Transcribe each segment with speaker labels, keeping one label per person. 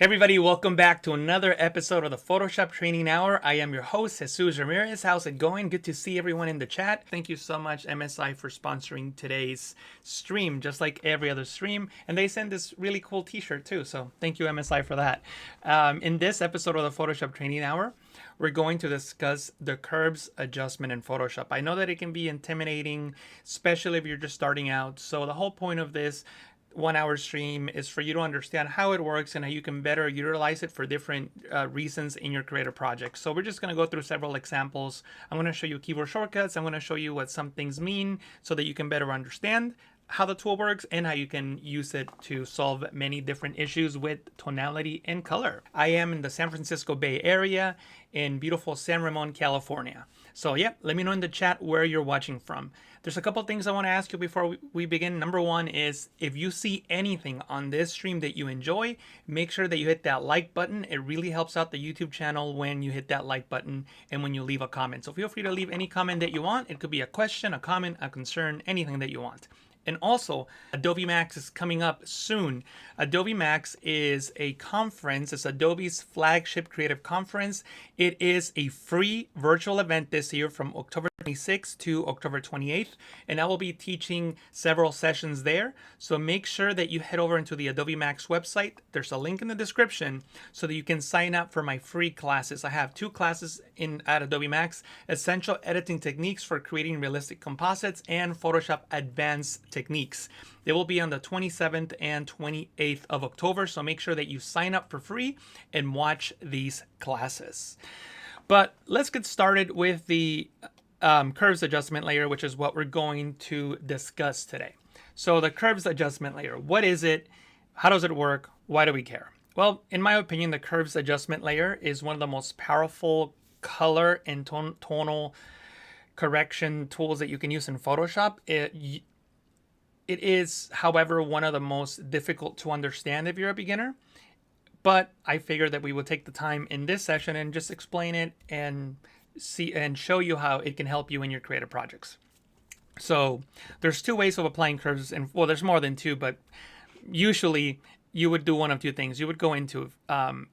Speaker 1: Hey everybody, welcome back to another episode of the Photoshop Training Hour. I am your host, Jesus Ramirez. How's it going? Good to see everyone in the chat. Thank you so much, MSI, for sponsoring today's stream, just like every other stream. And they sent this really cool t-shirt too, so thank you, MSI, for that. In this episode of the Photoshop Training Hour, we're going to discuss the curves adjustment in Photoshop. I know that it can be intimidating, especially if you're just starting out. So the whole point of this 1 hour stream is for you to understand how it works and how you can better utilize it for different reasons in your creative project. So we're just going to go through several examples. I'm going to show you keyboard shortcuts. I'm going to show you what some things mean so that you can better understand how the tool works and how you can use it to solve many different issues with tonality and color. I am in the San Francisco Bay Area in beautiful San Ramon, California. So yeah, let me know in the chat where you're watching from. There's a couple things I want to ask you before we begin. Number one is, if you see anything on this stream that you enjoy, make sure that you hit that like button. It really helps out the YouTube channel when you hit that like button and when you leave a comment. So feel free to leave any comment that you want. It could be a question, a comment, a concern, anything that you want. And also, Adobe Max is coming up soon. Adobe Max is a conference. It's Adobe's flagship creative conference. It is a free virtual event this year from October 26th to October 28th. And I will be teaching several sessions there. So make sure that you head over into the Adobe Max website. There's a link in the description so that you can sign up for my free classes. I have 2 classes at Adobe Max: Essential Editing Techniques for Creating Realistic Composites and Photoshop Advanced Techniques. They will be on the 27th and 28th of October, so make sure that you sign up for free and watch these classes. But let's get started with the curves adjustment layer, which is what we're going to discuss today. So the curves adjustment layer, what is it? How does it work? Why do we care? Well, in my opinion, the curves adjustment layer is one of the most powerful color and tonal correction tools that you can use in Photoshop. It is, however, one of the most difficult to understand if you're a beginner. But I figured that we would take the time in this session and just explain it and see and show you how it can help you in your creative projects. So there's 2 ways of applying curves, and well, there's more than 2, but usually you would do one of 2 things. You would go into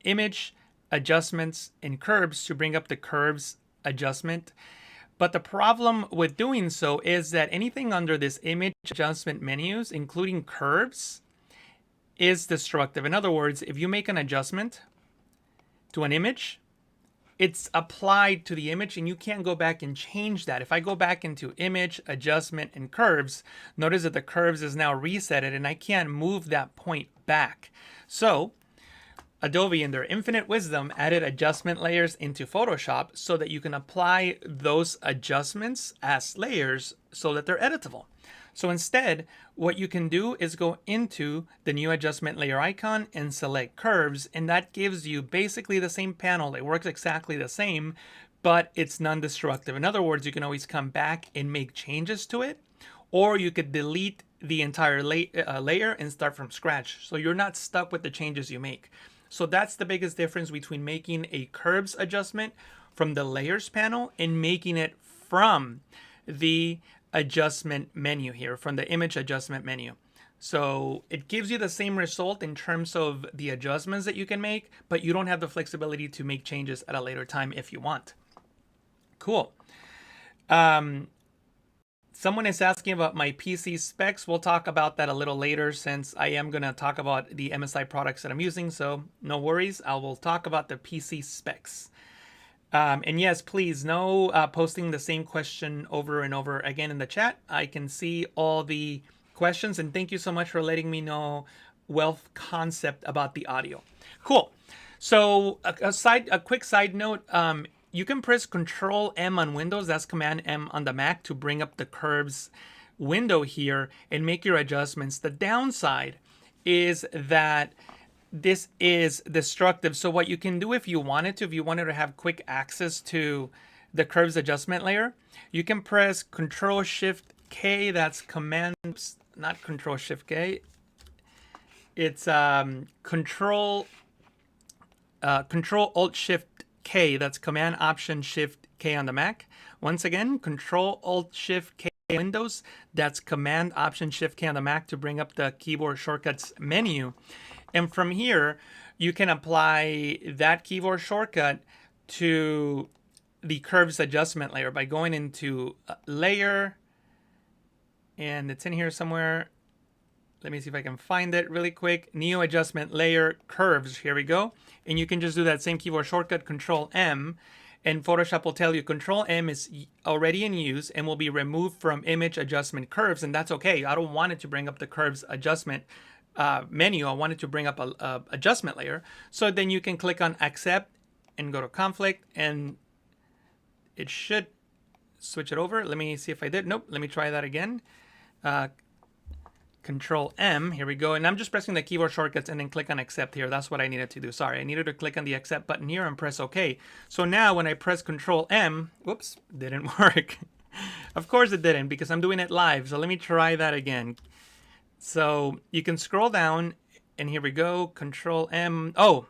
Speaker 1: image adjustments and curves to bring up the curves adjustment. But the problem with doing so is that anything under this image adjustment menus, including curves, is destructive. In other words, if you make an adjustment to an image, it's applied to the image and you can't go back and change that. If I go back into image, adjustment, and curves, notice that the curves is now resetted and I can't move that point back. So Adobe, in their infinite wisdom, added adjustment layers into Photoshop so that you can apply those adjustments as layers so that they're editable. So instead, what you can do is go into the new adjustment layer icon and select curves, and that gives you basically the same panel. It works exactly the same, but it's non-destructive. In other words, you can always come back and make changes to it, or you could delete the entire layer and start from scratch. So you're not stuck with the changes you make. So that's the biggest difference between making a curves adjustment from the layers panel and making it from the adjustment menu here, from the image adjustment menu. So it gives you the same result in terms of the adjustments that you can make, but you don't have the flexibility to make changes at a later time if you want. Cool. Someone is asking about my PC specs. We'll talk about that a little later since I am going to talk about the MSI products that I'm using. So no worries. I will talk about the PC specs. And yes, please, no posting the same question over and over again in the chat. I can see all the questions, and thank you so much for letting me know Wealth Concept about the audio. Cool. So a quick side note, you can press Control M on Windows, that's Command M on the Mac, to bring up the curves window here and make your adjustments. The downside is that this is destructive. So what you can do if you wanted to have quick access to the curves adjustment layer, you can press Control Shift K, that's Command, not Control Shift K, it's Control Alt Shift K, that's Command Option Shift K on the Mac. Once again, Control Alt Shift K Windows, that's Command Option Shift K on the Mac to bring up the keyboard shortcuts menu. And from here, you can apply that keyboard shortcut to the curves adjustment layer by going into layer, and it's in here somewhere. Let me see if I can find it really quick. Neo adjustment layer curves. Here we go. And you can just do that same keyboard shortcut, Control M, and Photoshop will tell you Control M is already in use and will be removed from image adjustment curves, and that's okay. I don't want it to bring up the curves adjustment menu. I want it to bring up a adjustment layer. So then you can click on accept and go to conflict, and it should switch it over. Let me see if I did. Nope. Let me try that again. Control M, here we go. And I'm just pressing the keyboard shortcuts and then click on accept here. That's what I needed to do. Sorry, I needed to click on the accept button here and press OK. So now when I press Control M, whoops, didn't work. Of course it didn't, because I'm doing it live. So let me try that again. So you can scroll down, and here we go, Control M. Oh,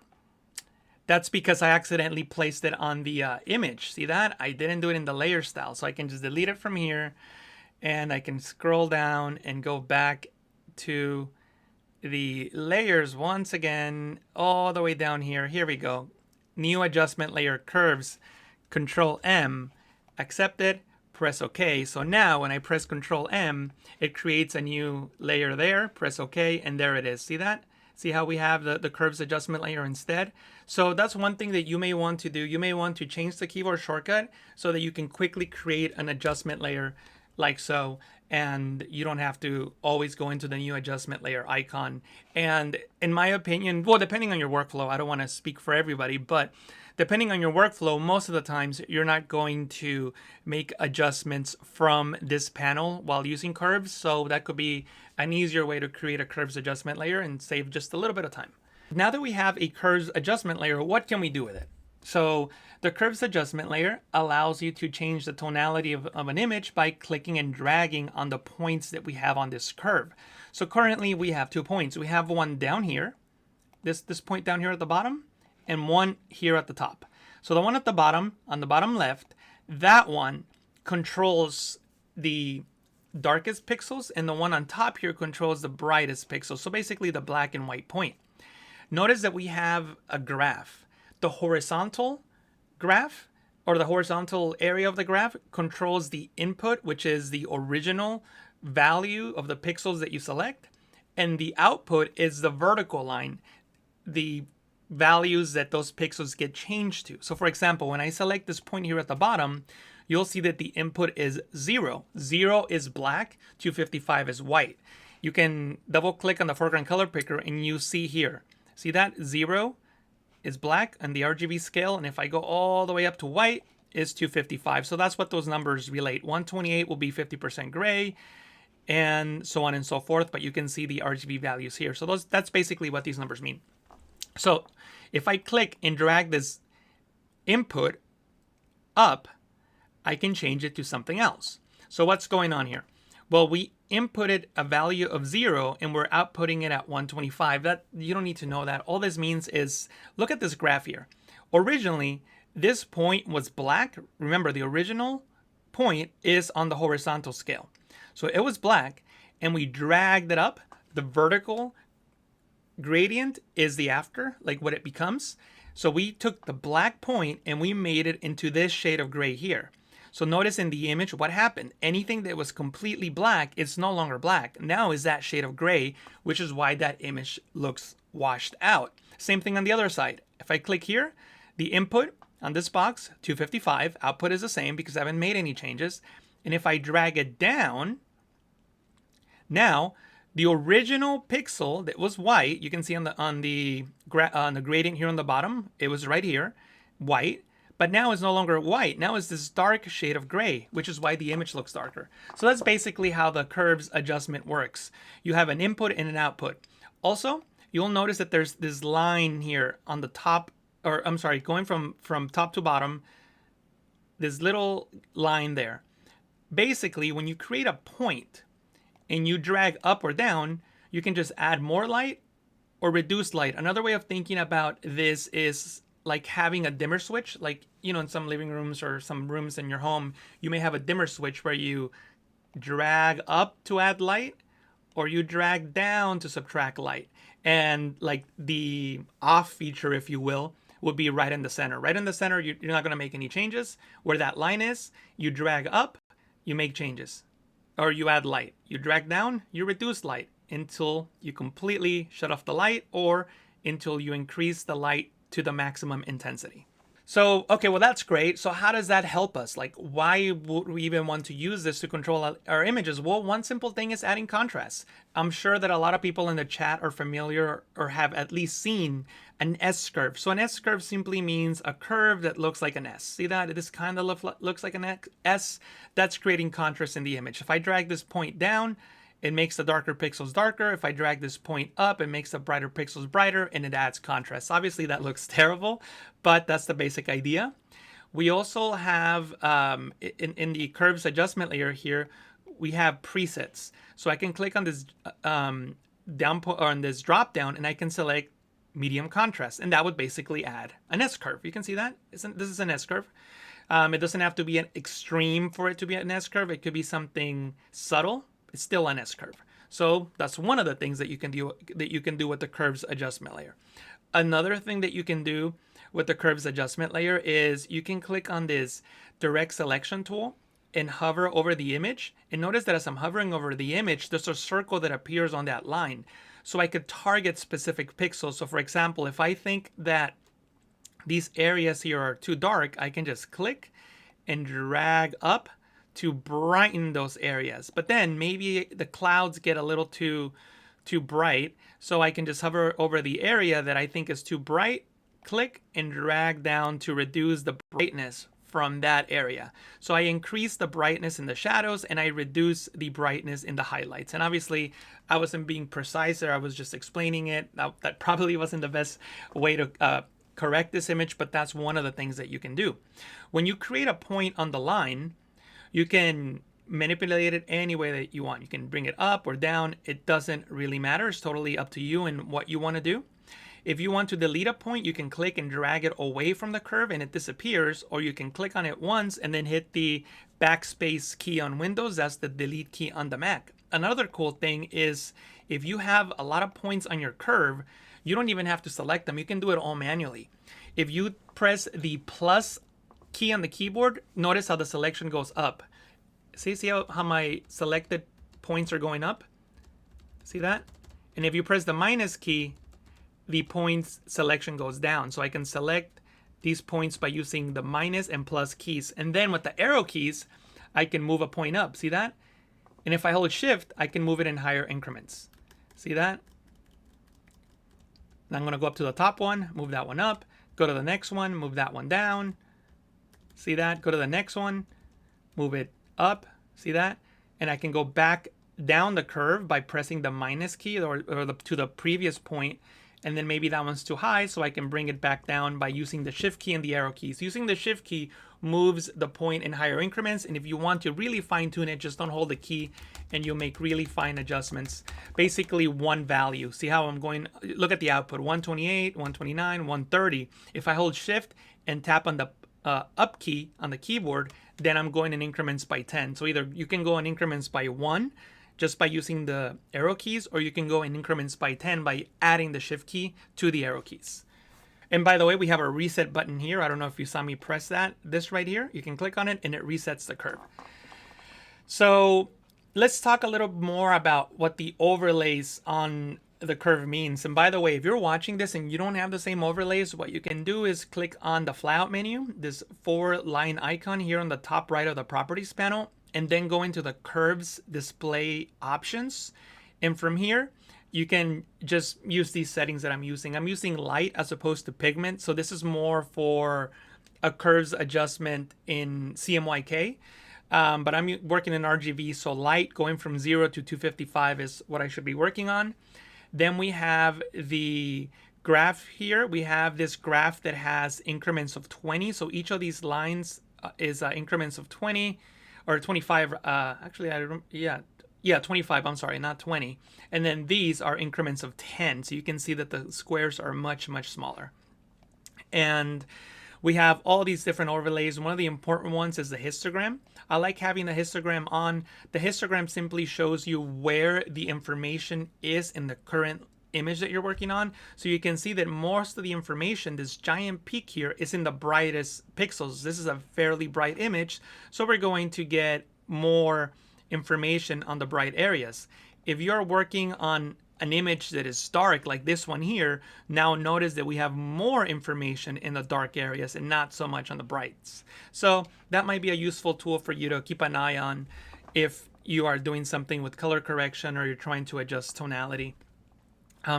Speaker 1: that's because I accidentally placed it on the image. See that? I didn't do it in the layer style. So I can just delete it from here, and I can scroll down and go back to the layers once again, all the way down here. Here we go. New adjustment layer curves, Control M, accept it, press OK. So now when I press Control M, it creates a new layer there, press OK, and there it is. See that? See how we have the curves adjustment layer instead? So that's one thing that you may want to do. You may want to change the keyboard shortcut so that you can quickly create an adjustment layer like so, and you don't have to always go into the new adjustment layer icon. And in my opinion, well, depending on your workflow, I don't want to speak for everybody, but depending on your workflow, most of the times you're not going to make adjustments from this panel while using curves. So that could be an easier way to create a curves adjustment layer and save just a little bit of time. Now that we have a curves adjustment layer, what can we do with it? So the curves adjustment layer allows you to change the tonality of an image by clicking and dragging on the points that we have on this curve. So currently we have 2 points. We have one down here, this point down here at the bottom, and one here at the top. So the one at the bottom, on the bottom left, that one controls the darkest pixels, and the one on top here controls the brightest pixels. So basically the black and white point. Notice that we have a graph. The horizontal graph, or the horizontal area of the graph, controls the input, which is the original value of the pixels that you select, and the output is the vertical line, the values that those pixels get changed to. So for example, when I select this point here at the bottom, you'll see that the input is 0. 0 is black, 255 is white. You can double click on the foreground color picker and you see here. See that? 0 is black on the RGB scale, and if I go all the way up to white, is 255. So that's what those numbers relate. 128 will be 50% gray, and so on and so forth, but you can see the RGB values here. So that's basically what these numbers mean. So if I click and drag this input up, I can change it to something else. So what's going on here? Well, we inputted a value of 0 and we're outputting it at 125. That you don't need to know that. All this means is, look at this graph here. Originally, this point was black. Remember, the original point is on the horizontal scale. So it was black, and we dragged it up. The vertical gradient is the after, like what it becomes. So we took the black point and we made it into this shade of gray here. So notice in the image what happened. Anything that was completely black, it's no longer black. Now is that shade of gray, which is why that image looks washed out. Same thing on the other side. If I click here, the input on this box, 255, output is the same because I haven't made any changes. And if I drag it down, now the original pixel that was white, you can see on the gradient here on the bottom, it was right here, white. But now it's no longer white. Now it's this dark shade of gray, which is why the image looks darker. So that's basically how the curves adjustment works. You have an input and an output. Also, you'll notice that there's this line here on the top, or I'm sorry, going from top to bottom, this little line there. Basically, when you create a point and you drag up or down, you can just add more light or reduce light. Another way of thinking about this is like having a dimmer switch, like, you know, in some living rooms or some rooms in your home, you may have a dimmer switch where you drag up to add light or you drag down to subtract light. And like the off feature, if you will, would be right in the center. Right in the center, you're not going to make any changes. Where that line is, you drag up, you make changes. Or you add light. You drag down, you reduce light until you completely shut off the light or until you increase the light to the maximum intensity. So, okay, well, that's great. So how does that help us? Like, why would we even want to use this to control our images? Well, one simple thing is adding contrast. I'm sure that a lot of people in the chat are familiar or have at least seen an S-curve. So an S-curve simply means a curve that looks like an S. See that? This kind of looks like an S. That's creating contrast in the image. If I drag this point down, it makes the darker pixels darker. If I drag this point up, it makes the brighter pixels brighter, and it adds contrast. Obviously, that looks terrible, but that's the basic idea. We also have, in the curves adjustment layer here, we have presets. So I can click on this on this drop down, and I can select medium contrast, and that would basically add an S-curve. You can see that? This is an S-curve. It doesn't have to be an extreme for it to be an S-curve. It could be something subtle. It's still an S-curve. So that's one of the things that you can do with the curves adjustment layer. Another thing that you can do with the curves adjustment layer is you can click on this direct selection tool and hover over the image. And notice that as I'm hovering over the image, there's a circle that appears on that line. So I could target specific pixels. So for example, if I think that these areas here are too dark, I can just click and drag up to brighten those areas. But then maybe the clouds get a little too bright, so I can just hover over the area that I think is too bright, click and drag down to reduce the brightness from that area. So I increase the brightness in the shadows and I reduce the brightness in the highlights. And obviously I wasn't being precise there, I was just explaining it. That probably wasn't the best way to correct this image, but that's one of the things that you can do. When you create a point on the line, you can manipulate it any way that you want. You can bring it up or down. It doesn't really matter. It's totally up to you and what you want to do. If you want to delete a point, you can click and drag it away from the curve and it disappears, or you can click on it once and then hit the backspace key on Windows. That's the delete key on the Mac. Another cool thing is if you have a lot of points on your curve, you don't even have to select them. You can do it all manually. If you press the plus key on the keyboard, notice how the selection goes up. See how my selected points are going up? See that? And if you press the minus key, the points selection goes down. So I can select these points by using the minus and plus keys. And then with the arrow keys, I can move a point up. See that? And if I hold shift, I can move it in higher increments. See that? Now I'm going to go up to the top one, move that one up, go to the next one, move that one down. See that? Go to the next one, move it up. See that? And I can go back down the curve by pressing the minus key to the previous point. And then maybe that one's too high, so I can bring it back down by using the shift key and the arrow keys. Using the shift key moves the point in higher increments. And if you want to really fine tune it, just don't hold the key and you'll make really fine adjustments. Basically one value. See how I'm going? Look at the output, 128, 129, 130. If I hold shift and tap on the up key on the keyboard, then I'm going in increments by 10. So either you can go in increments by 1 just by using the arrow keys, or you can go in increments by 10 by adding the shift key to the arrow keys. And by the way, we have a reset button here. I don't know if you saw me press that. This right here, you can click on it and it resets the curve. So let's talk a little more about what the overlays on the curve means. And by the way, if you're watching this and you don't have the same overlays, what you can do is click on the flyout menu, this 4-line icon here on the top right of the properties panel, and then go into the curves display options. And from here, you can just use these settings that I'm using. I'm using light as opposed to pigment. So this is more for a curves adjustment in CMYK. But I'm working in RGB, so light going from 0 to 255 is what I should be working on. Then we have the graph here. We have this graph that has increments of 20. So each of these lines is increments of 20 or 25. Actually, I don't, yeah, 25. I'm sorry, not 20. And then these are increments of 10. So you can see that the squares are much, much smaller. And We have all these different overlays. One of the important ones is the histogram. I like having the histogram on. The histogram simply shows you where the information is in the current image that you're working on. So you can see that most of the information, this giant peak here, is in the brightest pixels. This is a fairly bright image, so we're going to get more information on the bright areas. If you're working on an image that is dark like this one here, now notice that we have more information in the dark areas and not so much on the brights. So that might be a useful tool for you to keep an eye on if you are doing something with color correction or you're trying to adjust tonality.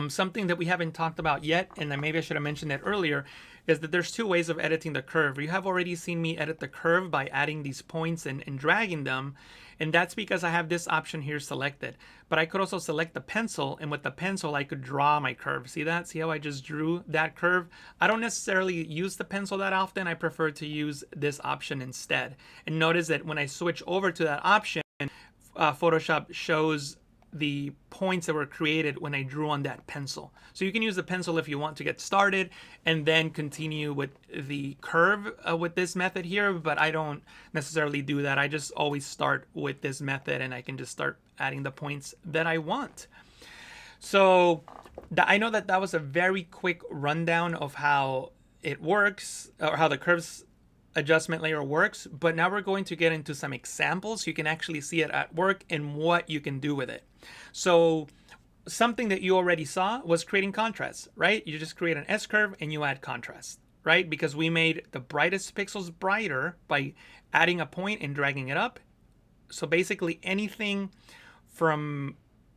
Speaker 1: Something that we haven't talked about yet, and maybe I should have mentioned it earlier, is that there's two ways of editing the curve. You have already seen me edit the curve by adding these points and dragging them, and that's because I have this option here selected. But I could also select the pencil, and with the pencil I could draw my curve. See that? See how I just drew that curve? I don't necessarily use the pencil that often. I prefer to use this option instead. And notice that when I switch over to that option, Photoshop shows the points that were created when I drew on that pencil. So you can use the pencil if you want to get started and then continue with the curve with this method here, but I don't necessarily do that. I just always start with this method and I can just start adding the points that I want. So I know that was a very quick rundown of how it works, or how the curves adjustment layer works, but now we're going to get into some examples so you can actually see it at work and what you can do with it. So something that you already saw was creating contrast, right? You just create an S-curve and you add contrast, right? Because we made the brightest pixels brighter by adding a point and dragging it up. So basically anything from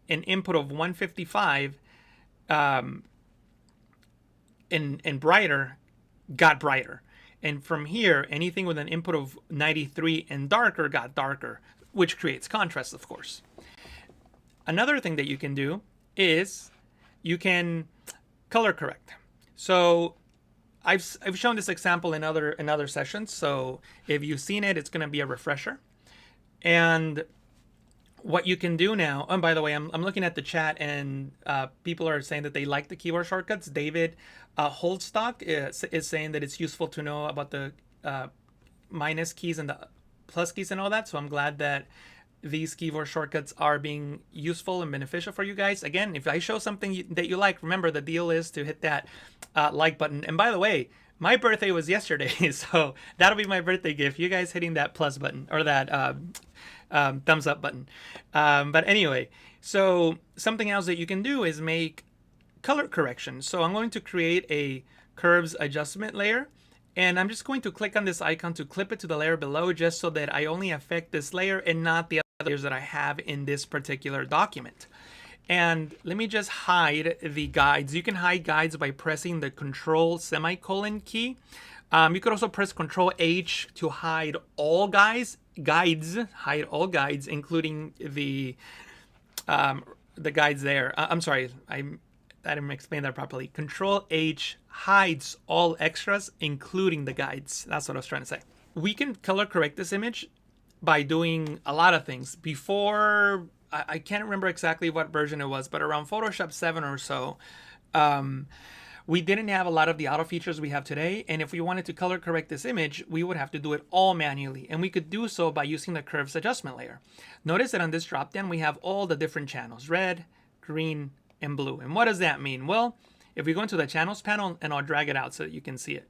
Speaker 1: an input of 155 and brighter got brighter. And from here, anything with an input of 93 and darker got darker, which creates contrast, of course. Another thing that you can do is you can color correct. So I've shown this example in other sessions. So if you've seen it, it's going to be a refresher. And what you can do now, and by the way, I'm looking at the chat and people are saying that they like the keyboard shortcuts. David Holdstock is saying that it's useful to know about the minus keys and the plus keys and all that. So I'm glad that these keyboard shortcuts are being useful and beneficial for you guys. Again, if I show something that you like, remember the deal is to hit that like button. And by the way, my birthday was yesterday, so that'll be my birthday gift. You guys hitting that plus button or that thumbs up button. But anyway, so something else that you can do is make color correction. So I'm going to create a curves adjustment layer, and I'm just going to click on this icon to clip it to the layer below, just so that I only affect this layer and not the other layers that I have in this particular document. And let me just hide the guides. You can hide guides by pressing the Control semicolon key. You could also press Control H to hide all guides, hide all guides, including the guides there. I'm sorry, I didn't explain that properly. Control H hides all extras, including the guides. That's what I was trying to say. We can color correct this image by doing a lot of things. Before, I can't remember exactly what version it was, but around Photoshop 7 or so, we didn't have a lot of the auto features we have today. And if we wanted to color correct this image, we would have to do it all manually. And we could do so by using the curves adjustment layer. Notice that on this dropdown, we have all the different channels: red, green, and blue. And what does that mean? Well, if we go into the channels panel, and I'll drag it out so that you can see it.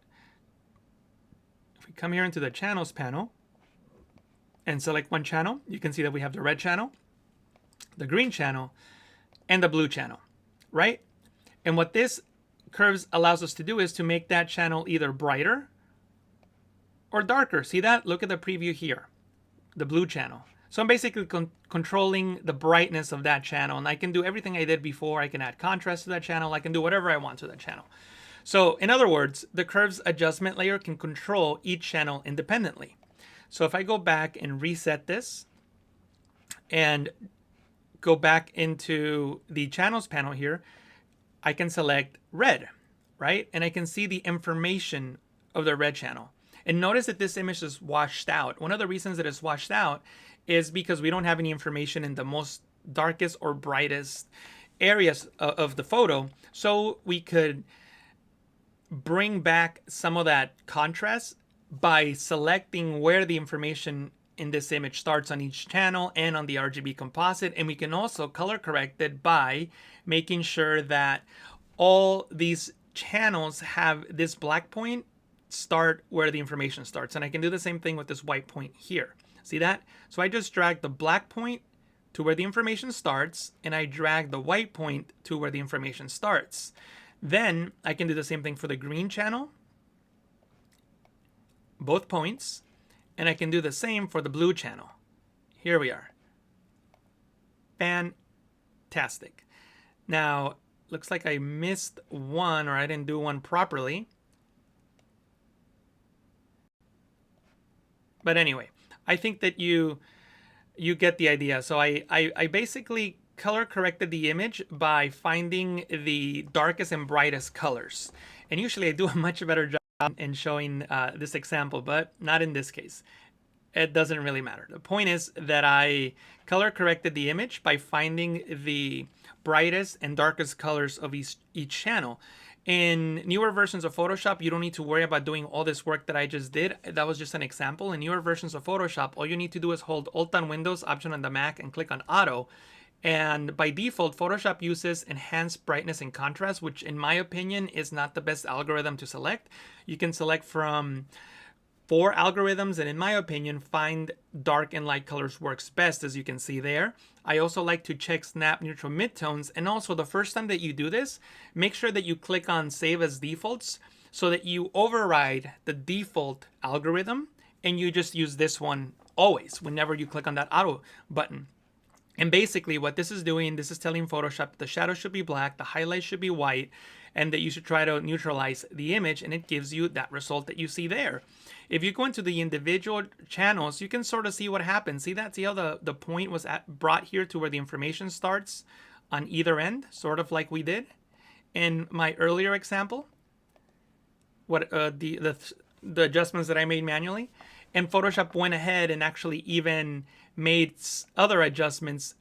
Speaker 1: If we come here into the channels panel and select one channel, you can see that we have the red channel, the green channel, and the blue channel, right? And what this curves allows us to do is to make that channel either brighter or darker. See that? Look at the preview here, the blue channel. So I'm basically controlling the brightness of that channel, and I can do everything I did before. I can add contrast to that channel. I can do whatever I want to that channel. So in other words, the curves adjustment layer can control each channel independently. So if I go back and reset this and go back into the channels panel here, I can select red, right? And I can see the information of the red channel. And notice that this image is washed out. One of the reasons that it's washed out is because we don't have any information in the most darkest or brightest areas of the photo. So we could bring back some of that contrast by selecting where the information in this image starts on each channel and on the RGB composite. And we can also color correct it by making sure that all these channels have this black point start where the information starts. And I can do the same thing with this white point here. See that? So I just drag the black point to where the information starts, and I drag the white point to where the information starts. Then I can do the same thing for the green channel, both points, and I can do the same for the blue channel. Here we are. Fantastic. Now, looks like I missed one, or I didn't do one properly. But anyway, I think that you get the idea. So I basically color corrected the image by finding the darkest and brightest colors. And usually I do a much better job in showing this example, but not in this case. It doesn't really matter. The point is that I color corrected the image by finding the brightest and darkest colors of each channel. In newer versions of Photoshop, you don't need to worry about doing all this work that I just did. That was just an example. In newer versions of Photoshop, all you need to do is hold Alt on Windows, Option on the Mac, and click on Auto. And by default, Photoshop uses enhanced brightness and contrast, which in my opinion is not the best algorithm to select. You can select from 4 algorithms, and in my opinion, find dark and light colors works best, as you can see there. I also like to check snap neutral midtones, and also the first time that you do this, make sure that you click on save as defaults so that you override the default algorithm and you just use this one always whenever you click on that auto button. And basically what this is doing, this is telling Photoshop the shadow should be black, the highlight should be white, and that you should try to neutralize the image, and it gives you that result that you see there. If you go into the individual channels, you can sort of see what happens. See that? See how the point was brought here to where the information starts on either end, sort of like we did in my earlier example. What the adjustments that I made manually, and Photoshop went ahead and actually even made other adjustments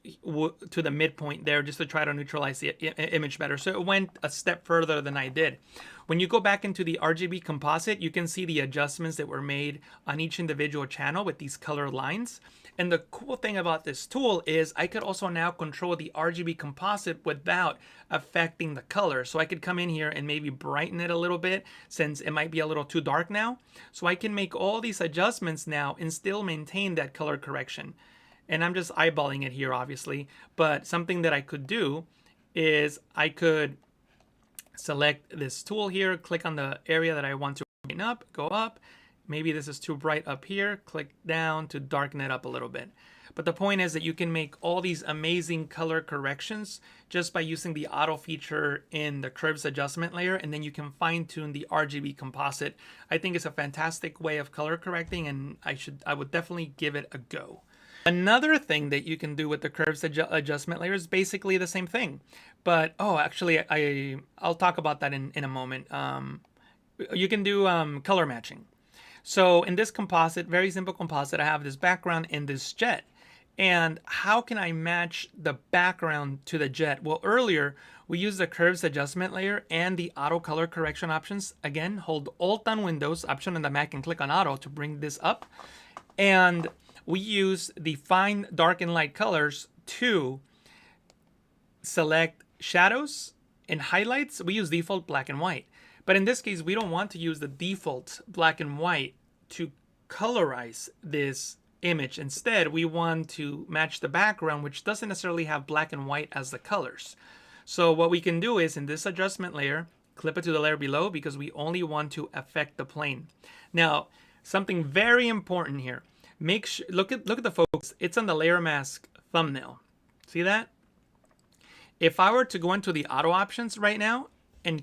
Speaker 1: to the midpoint there just to try to neutralize the image better. So it went a step further than I did. When you go back into the RGB composite, you can see the adjustments that were made on each individual channel with these color lines. And the cool thing about this tool is I could also now control the RGB composite without affecting the color. So I could come in here and maybe brighten it a little bit since it might be a little too dark now. So I can make all these adjustments now and still maintain that color correction. And I'm just eyeballing it here, obviously. But something that I could do is I could select this tool here, click on the area that I want to brighten up, go up. Maybe this is too bright up here, click down to darken it up a little bit. But the point is that you can make all these amazing color corrections just by using the auto feature in the curves adjustment layer, and then you can fine tune the RGB composite. I think it's a fantastic way of color correcting, and I would definitely give it a go. Another thing that you can do with the curves adjustment layer is basically the same thing. But, actually, I'll talk about that in a moment. You can do color matching. So in this composite, very simple composite, I have this background in this jet. And how can I match the background to the jet? Well, earlier we used the curves adjustment layer and the auto color correction options. Again, hold Alt on Windows, Option on the Mac, and click on Auto to bring this up. And we use the Find Dark and Light colors to select shadows and highlights. We use default black and white. But in this case, we don't want to use the default black and white to colorize this image. Instead, we want to match the background, which doesn't necessarily have black and white as the colors. So what we can do is in this adjustment layer, clip it to the layer below because we only want to affect the plane. Now, something very important here. Make sure, look at the focus. It's on the layer mask thumbnail. See that? If I were to go into the auto options right now and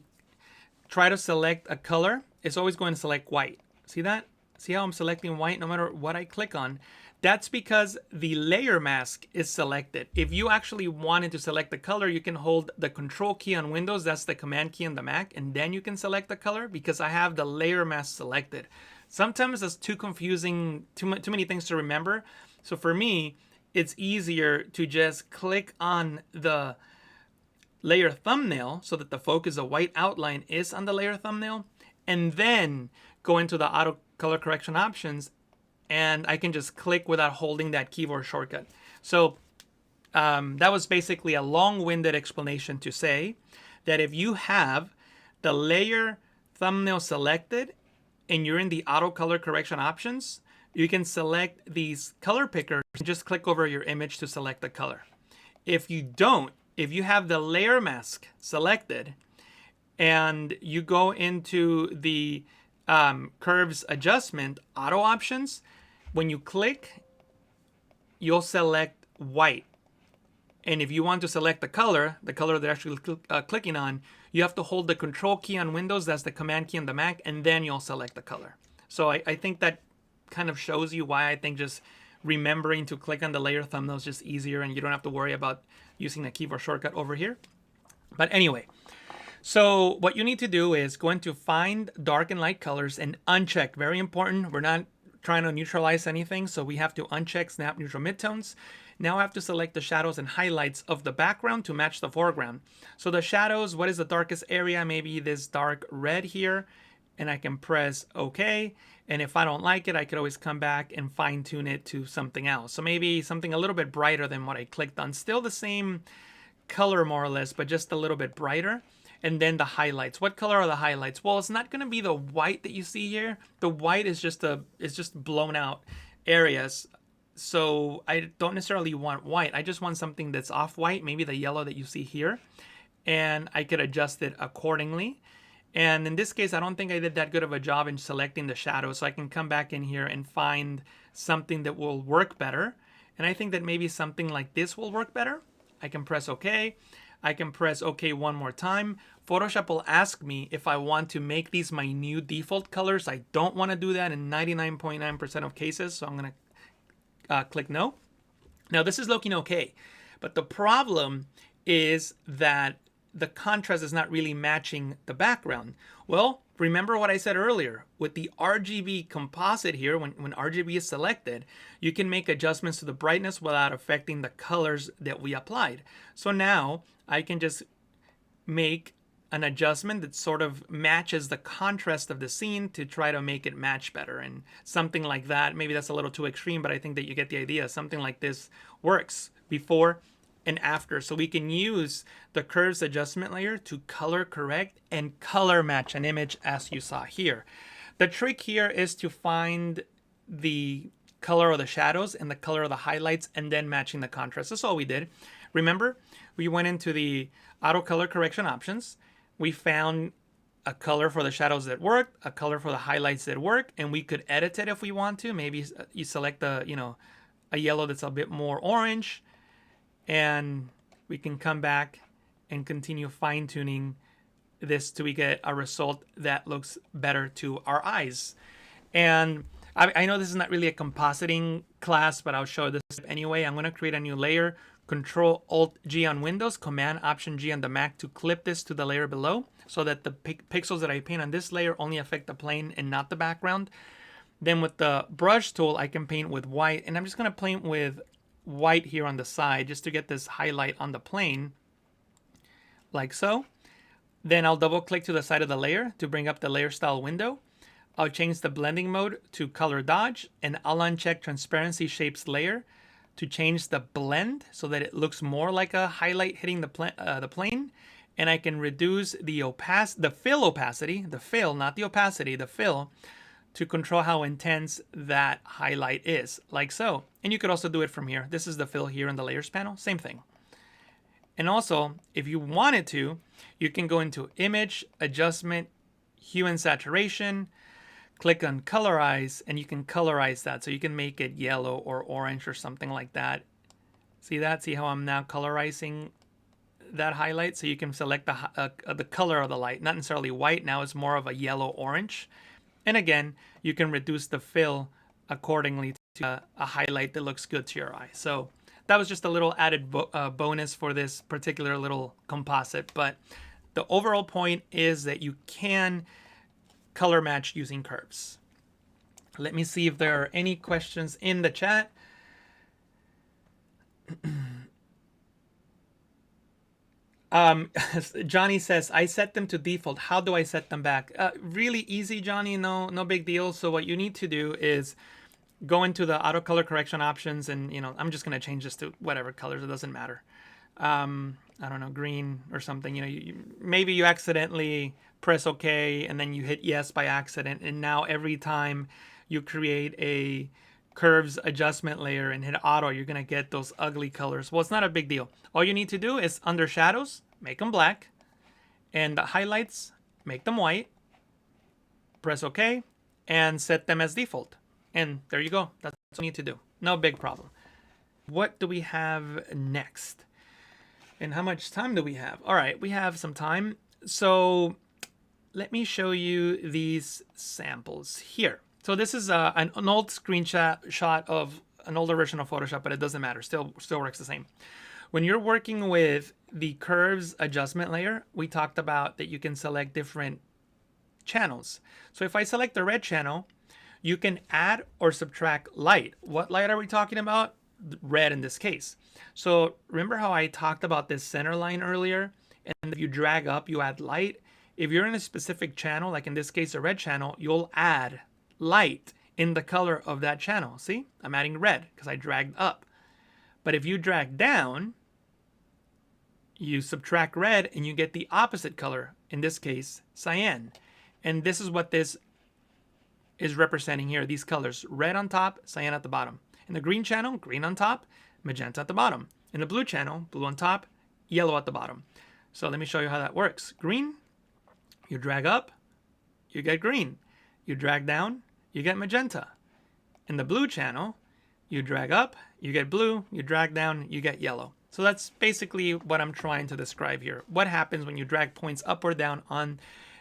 Speaker 1: try to select a color, it's always going to select white. See that? See how I'm selecting white no matter what I click on? That's because the layer mask is selected. If you actually wanted to select the color, you can hold the Control key on Windows, that's the Command key on the Mac, and then you can select the color because I have the layer mask selected. Sometimes it's too confusing, too many things to remember. So for me, it's easier to just click on the layer thumbnail so that the focus, the white outline is on the layer thumbnail, and then go into the auto color correction options, and I can just click without holding that keyboard shortcut. So that was basically a long-winded explanation to say that if you have the layer thumbnail selected and you're in the auto color correction options, you can select these color pickers and just click over your image to select the color. If you don't, if you have the layer mask selected and you go into the curves adjustment auto options, when you click, you'll select white. And if you want to select the color that you're actually clicking on, you have to hold the control key on Windows, that's the command key on the Mac, and then you'll select the color. So I think that kind of shows you why I think just remembering to click on the layer thumbnail is just easier, and you don't have to worry about using a keyboard shortcut over here. But anyway, so what you need to do is go into find dark and light colors and uncheck. Very important. We're not trying to neutralize anything, so we have to uncheck snap neutral midtones. Now I have to select the shadows and highlights of the background to match the foreground. So the shadows, what is the darkest area? Maybe this dark red here, and I can press OK. And if I don't like it, I could always come back and fine tune it to something else. So maybe something a little bit brighter than what I clicked on. Still the same color more or less, but just a little bit brighter. And then the highlights. What color are the highlights? Well, it's not going to be the white that you see here. The white is just blown out areas. So I don't necessarily want white. I just want something that's off white, maybe the yellow that you see here. And I could adjust it accordingly. And in this case, I don't think I did that good of a job in selecting the shadow. So I can come back in here and find something that will work better. And I think that maybe something like this will work better. I can press OK. I can press OK one more time. Photoshop will ask me if I want to make these my new default colors. I don't want to do that in 99.9% of cases, so I'm going to click no. Now this is looking okay, but the problem is that the contrast is not really matching the background. Well, remember what I said earlier. With the RGB composite here, when RGB is selected, you can make adjustments to the brightness without affecting the colors that we applied. So now I can just make an adjustment that sort of matches the contrast of the scene to try to make it match better. And something like that, maybe that's a little too extreme, but I think that you get the idea. Something like this works before and after. So we can use the curves adjustment layer to color correct and color match an image as you saw here. The trick here is to find the color of the shadows and the color of the highlights and then matching the contrast. That's all we did. Remember, we went into the auto color correction options. We found a color for the shadows that worked, a color for the highlights that work, and we could edit it if we want to. Maybe you select the, a yellow that's a bit more orange, and we can come back and continue fine-tuning this till we get a result that looks better to our eyes. And I know this is not really a compositing class, but I'll show this anyway. I'm going to create a new layer. Control-Alt-G on Windows, Command-Option-G on the Mac to clip this to the layer below so that the pixels that I paint on this layer only affect the plane and not the background. Then with the brush tool, I can paint with white, and I'm just going to paint with white here on the side just to get this highlight on the plane, like so. Then I'll double click to the side of the layer to bring up the layer style window. I'll change the blending mode to color dodge, and I'll uncheck transparency shapes layer to change the blend so that it looks more like a highlight hitting the plane. And I can reduce the fill opacity, the fill, not the opacity, the fill, to control how intense that highlight is, like so. And you could also do it from here. This is the fill here in the layers panel, same thing. And also, if you wanted to, you can go into Image, Adjustment, Hue and Saturation, click on Colorize, and you can colorize that. So you can make it yellow or orange or something like that. See that? See how I'm now colorizing that highlight? So you can select the color of the light, not necessarily white. Now it's more of a yellow-orange. And again, you can reduce the fill accordingly to a highlight that looks good to your eye. So that was just a little added bonus for this particular little composite. But the overall point is that you can color match using curves. Let me see if there are any questions in the chat. Johnny says, I set them to default. How do I set them back? Really easy, Johnny. No big deal. So what you need to do is go into the auto color correction options, and I'm just gonna change this to whatever colors. It doesn't matter. I don't know, green or something. Maybe you accidentally press OK and then you hit yes by accident, and now every time you create a curves adjustment layer and hit auto, you're gonna get those ugly colors. Well, it's not a big deal. All you need to do is under shadows, make them black, and the highlights, make them white, press OK, and set them as default. And there you go. That's what you need to do. No big problem. What do we have next? And how much time do we have? All right, we have some time. So let me show you these samples here. So this is an old screenshot of an older version of Photoshop, but it doesn't matter. Still works the same. When you're working with the curves adjustment layer, we talked about that you can select different channels. So if I select the red channel, you can add or subtract light. What light are we talking about? Red in this case. So remember how I talked about this center line earlier? And if you drag up, you add light. If you're in a specific channel, like in this case, a red channel, you'll add light in the color of that channel. See, I'm adding red because I dragged up. But if you drag down, you subtract red and you get the opposite color, in this case, cyan. And this is what this is representing here, these colors: red on top, cyan at the bottom. In the green channel, green on top, magenta at the bottom. In the blue channel, blue on top, yellow at the bottom. So let me show you how that works. Green, you drag up, you get green. You drag down, you get magenta. In the blue channel, you drag up, you get blue, you drag down, you get yellow. So that's basically what I'm trying to describe here. What happens when you drag points up or down on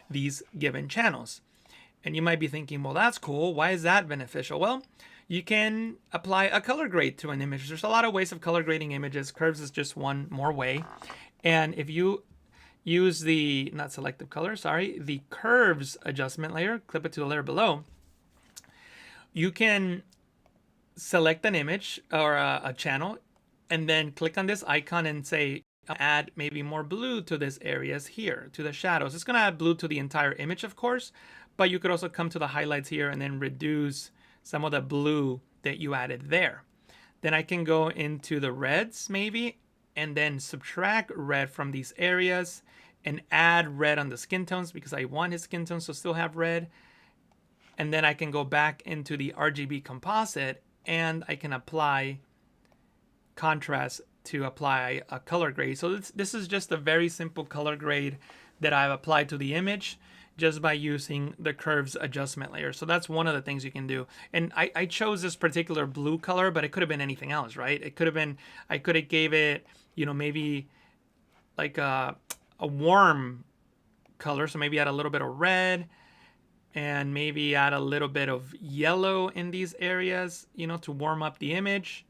Speaker 1: these given channels? And you might be thinking, well, that's cool. Why is that beneficial? Well, you can apply a color grade to an image. There's a lot of ways of color grading images. Curves is just one more way. And if you use the, not selective color, sorry, the curves adjustment layer, clip it to the layer below, you can select an image or a channel and then click on this icon and say, add maybe more blue to this areas here, to the shadows. It's going to add blue to the entire image, of course, but you could also come to the highlights here and then reduce some of the blue that you added there. Then I can go into the reds maybe and then subtract red from these areas and add red on the skin tones because I want his skin tones to still have red. And then I can go back into the RGB composite and I can apply contrast to apply a color grade. So this is just a very simple color grade that I've applied to the image just by using the curves adjustment layer. So that's one of the things you can do. And I chose this particular blue color, but it could have been anything else, right? It could have been, I could have gave it, maybe like a warm color. So maybe add a little bit of red and maybe add a little bit of yellow in these areas, to warm up the image,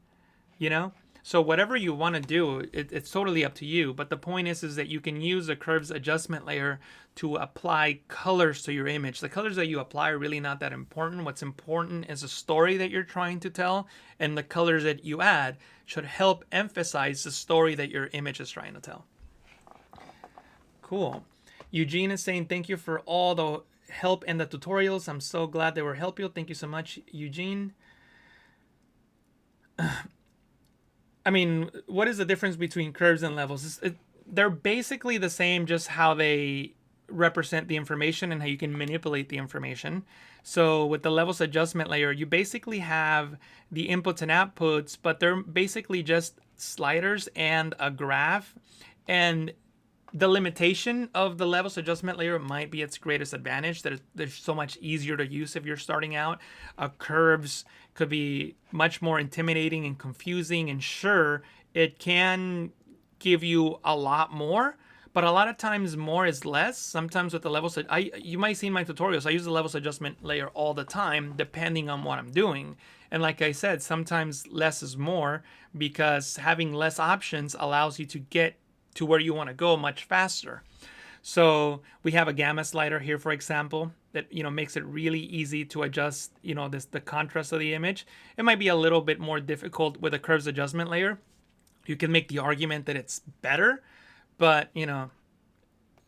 Speaker 1: So whatever you want to do, it's totally up to you. But the point is that you can use the curves adjustment layer to apply colors to your image. The colors that you apply are really not that important. What's important is the story that you're trying to tell, and the colors that you add should help emphasize the story that your image is trying to tell. Cool. Eugene is saying, thank you for all the help and the tutorials. I'm so glad they were helpful. Thank you so much, Eugene. I mean, what is the difference between curves and levels? They're basically the same, just how they represent the information and how you can manipulate the information. So with the levels adjustment layer, you basically have the inputs and outputs, but they're basically just sliders and a graph. And the limitation of the levels adjustment layer might be its greatest advantage, that they're so much easier to use if you're starting out. Curves could be much more intimidating and confusing, and sure, it can give you a lot more, but a lot of times more is less. Sometimes with the levels, you might see in my tutorials, I use the levels adjustment layer all the time, depending on what I'm doing. And like I said, sometimes less is more, because having less options allows you to get to where you want to go much faster. So we have a gamma slider here, for example, that makes it really easy to adjust the contrast of the image. It might be a little bit more difficult with a curves adjustment layer. You can make the argument that it's better, but you know,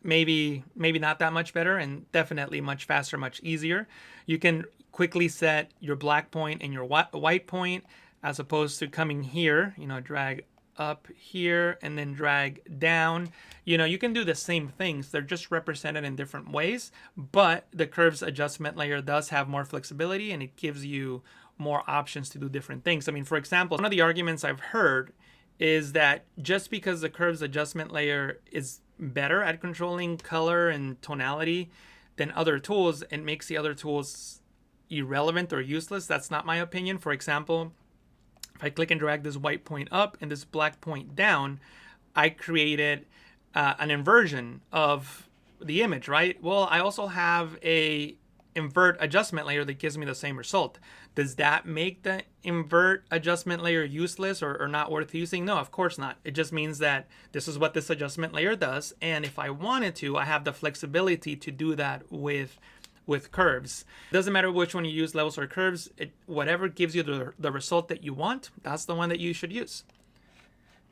Speaker 1: maybe not that much better, and definitely much faster, much easier. You can quickly set your black point and your white point, as opposed to coming here, you know, drag up here and then drag down. You know, you can do the same things. They're just represented in different ways, but the curves adjustment layer does have more flexibility and it gives you more options to do different things. I mean, for example, one of the arguments I've heard is that just because the curves adjustment layer is better at controlling color and tonality than other tools, it makes the other tools irrelevant or useless. That's not my opinion. For example, if I click and drag this white point up and this black point down, I created an inversion of the image, right? Well, I also have a invert adjustment layer that gives me the same result. Does that make the invert adjustment layer useless or not worth using? No, of course not. It just means that this is what this adjustment layer does. And if I wanted to, I have the flexibility to do that with curves. It doesn't matter which one you use, levels or curves. Whatever gives you the result that you want, that's the one that you should use.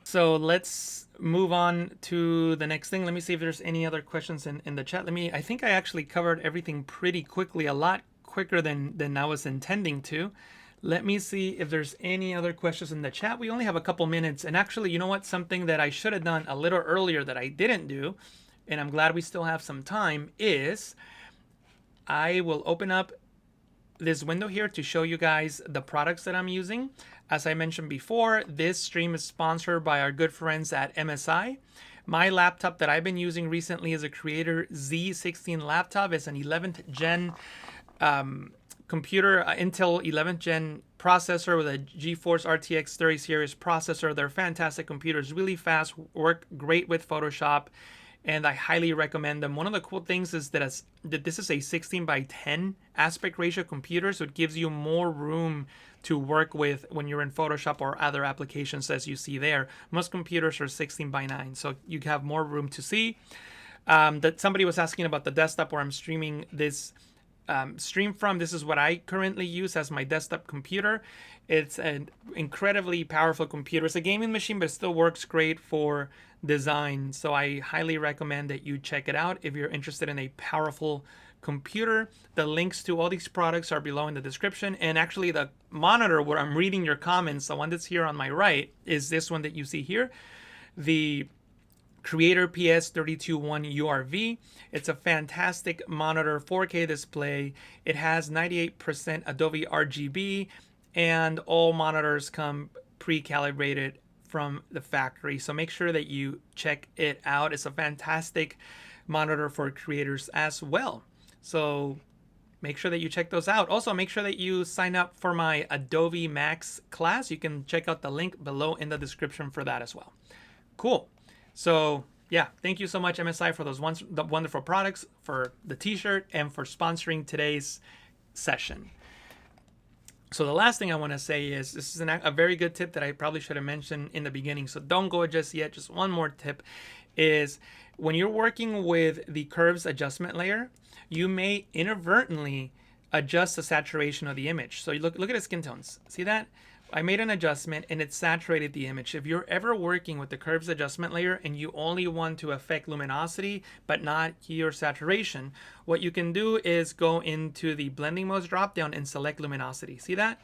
Speaker 1: So let's move on to the next thing. Let me see if there's any other questions in the chat. I think I actually covered everything pretty quickly, a lot quicker than I was intending to. Let me see if there's any other questions in the chat. We only have a couple minutes. And actually, you know what? Something that I should have done a little earlier that I didn't do, and I'm glad we still have some time, is I will open up this window here to show you guys the products that I'm using. As I mentioned before, this stream is sponsored by our good friends at MSI. My laptop that I've been using recently is a Creator Z16 laptop. It's an 11th gen computer, Intel 11th gen processor with a GeForce RTX 30 series processor. They're fantastic computers, really fast, work great with Photoshop, and I highly recommend them. One of the cool things is that this is a 16:10 aspect ratio computer, so it gives you more room to work with when you're in Photoshop or other applications, as you see there. Most computers are 16:9, so you have more room to see. That somebody was asking about the desktop where I'm streaming this stream from. This is what I currently use as my desktop computer. It's an incredibly powerful computer. It's a gaming machine, but it still works great for design. So I highly recommend that you check it out if you're interested in a powerful computer. The links to all these products are below in the description. And actually the monitor where I'm reading your comments, the one that's here on my right, is this one that you see here, the Creator PS321 URV. It's a fantastic monitor, 4K display. It has 98% Adobe RGB, and all monitors come pre-calibrated from the factory. So make sure that you check it out. It's a fantastic monitor for creators as well. So make sure that you check those out. Also, make sure that you sign up for my Adobe Max class. You can check out the link below in the description for that as well. Cool. So yeah, thank you so much, MSI, for those wonderful products, for the t-shirt, and for sponsoring today's session. So the last thing I want to say is this is a very good tip that I probably should have mentioned in the beginning. So don't go just yet. Just one more tip is when you're working with the curves adjustment layer, you may inadvertently adjust the saturation of the image. So you look at the skin tones. See that? I made an adjustment and it saturated the image. If you're ever working with the curves adjustment layer and you only want to affect luminosity but not hue or saturation, what you can do is go into the blending modes drop down and select luminosity. See that?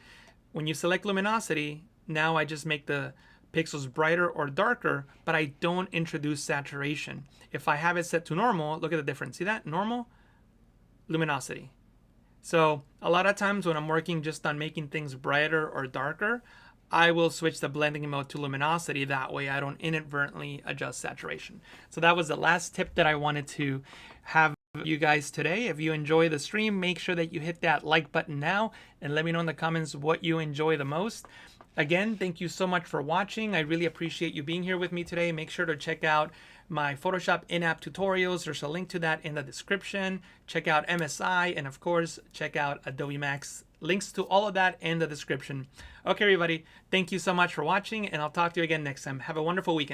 Speaker 1: When you select luminosity, now I just make the pixels brighter or darker, but I don't introduce saturation. If I have it set to normal, look at the difference. See that? Normal, luminosity. So a lot of times when I'm working just on making things brighter or darker, I will switch the blending mode to luminosity. That way I don't inadvertently adjust saturation. So that was the last tip that I wanted to have you guys today. If you enjoy the stream, make sure that you hit that like button now and let me know in the comments what you enjoy the most. Again, thank you so much for watching. I really appreciate you being here with me today. Make sure to check out my Photoshop in-app tutorials. There's a link to that in the description. Check out MSI, and of course, check out Adobe Max. Links to all of that in the description. Okay, everybody, thank you so much for watching, and I'll talk to you again next time. Have a wonderful weekend.